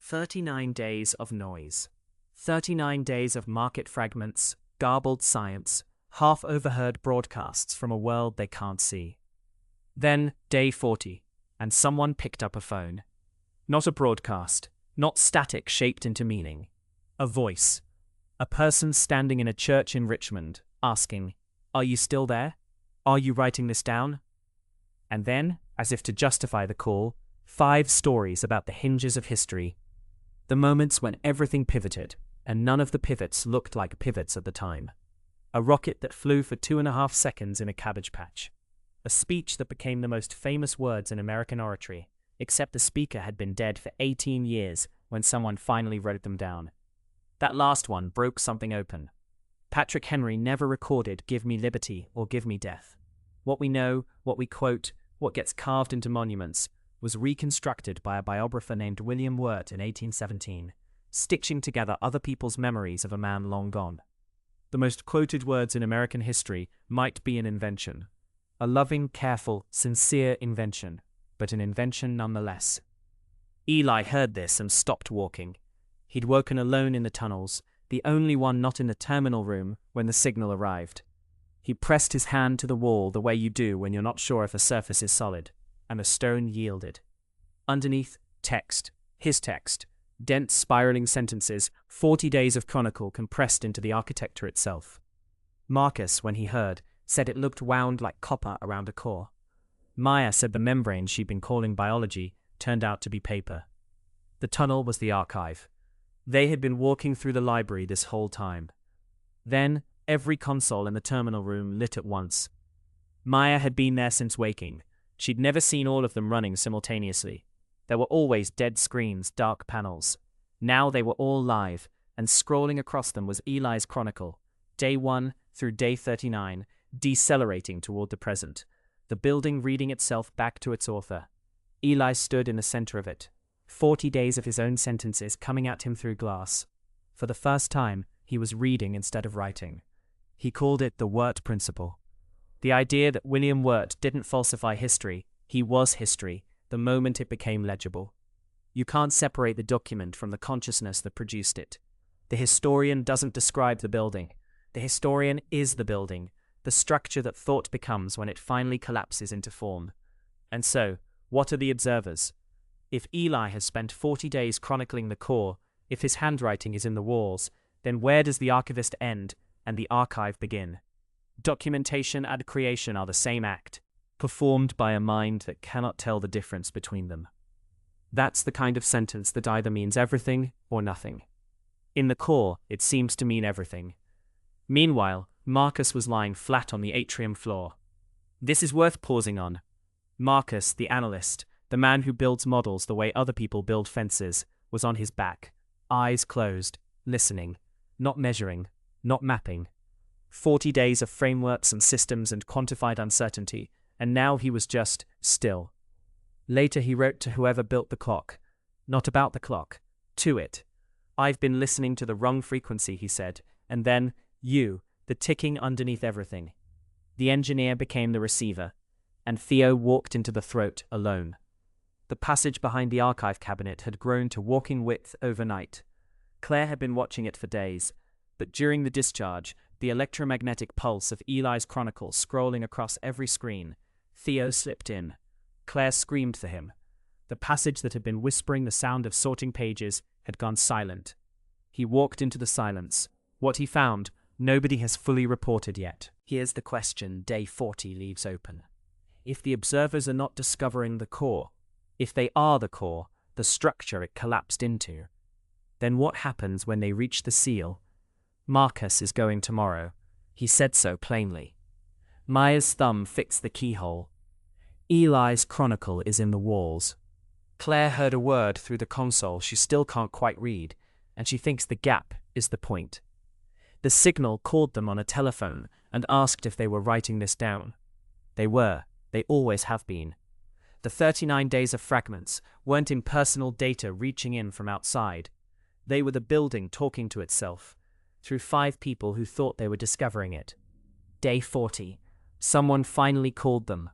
39 days of noise. 39 days of market fragments, garbled science, half-overheard broadcasts from a world they can't see. Then, day 40, and someone picked up a phone. Not a broadcast, not static shaped into meaning. A voice. A person standing in a church in Richmond, asking, "Are you still there? Are you writing this down?" And then, as if to justify the call, 5 stories about the hinges of history. The moments when everything pivoted, and none of the pivots looked like pivots at the time. A rocket that flew for 2.5 seconds in a cabbage patch. A speech that became the most famous words in American oratory, except the speaker had been dead for 18 years when someone finally wrote them down. That last one broke something open. Patrick Henry never recorded "Give me liberty" or "Give me death." What we know, what we quote, what gets carved into monuments, was reconstructed by a biographer named William Wirt in 1817, stitching together other people's memories of a man long gone. The most quoted words in American history might be an invention. A loving, careful, sincere invention, but an invention nonetheless. Eli heard this and stopped walking. He'd woken alone in the tunnels, the only one not in the terminal room when the signal arrived. He pressed his hand to the wall the way you do when you're not sure if a surface is solid, and the stone yielded. Underneath, text, his text, dense spiraling sentences, 40 days of chronicle compressed into the architecture itself. Marcus, when he heard, said it looked wound like copper around a core. Maya said the membrane she'd been calling biology turned out to be paper. The tunnel was the archive. They had been walking through the library this whole time. Then, every console in the terminal room lit at once. Maya had been there since waking. She'd never seen all of them running simultaneously. There were always dead screens, dark panels. Now they were all live, and scrolling across them was Eli's chronicle, day 1 through day 39, decelerating toward the present, the building reading itself back to its author. Eli stood in the center of it, 40 days of his own sentences coming at him through glass. For the first time, he was reading instead of writing. He called it the Wirt Principle. The idea that William Wirt didn't falsify history, he was history, the moment it became legible. You can't separate the document from the consciousness that produced it. The historian doesn't describe the building. The historian is the building, the structure that thought becomes when it finally collapses into form. And so, what are the observers? If Eli has spent 40 days chronicling the core, if his handwriting is in the walls, then where does the archivist end and the archive begin? Documentation and creation are the same act, performed by a mind that cannot tell the difference between them. That's the kind of sentence that either means everything or nothing. In the core, it seems to mean everything. Meanwhile, Marcus was lying flat on the atrium floor. This is worth pausing on. Marcus, the analyst, the man who builds models the way other people build fences, was on his back, eyes closed, listening, not measuring, not mapping. 40 days of frameworks and systems and quantified uncertainty, and now he was just still. Later he wrote to whoever built the clock. Not about the clock. To it. "I've been listening to the wrong frequency," he said, and then, you, the ticking underneath everything. The engineer became the receiver, and Theo walked into the throat alone. The passage behind the archive cabinet had grown to walking width overnight. Claire had been watching it for days, but during the discharge, the electromagnetic pulse of Eli's chronicle scrolling across every screen, Theo slipped in. Claire screamed for him. The passage that had been whispering the sound of sorting pages had gone silent. He walked into the silence. What he found, nobody has fully reported yet. Here's the question day 40 leaves open. If the observers are not discovering the core, if they are the core, the structure it collapsed into, then what happens when they reach the seal? Marcus is going tomorrow. He said so plainly. Maya's thumb fixed the keyhole. Eli's chronicle is in the walls. Claire heard a word through the console she still can't quite read, and she thinks the gap is the point. The signal called them on a telephone and asked if they were writing this down. They were. They always have been. The 39 days of fragments weren't impersonal data reaching in from outside. They were the building talking to itself, through 5 people who thought they were discovering it. Day 40. Someone finally called them.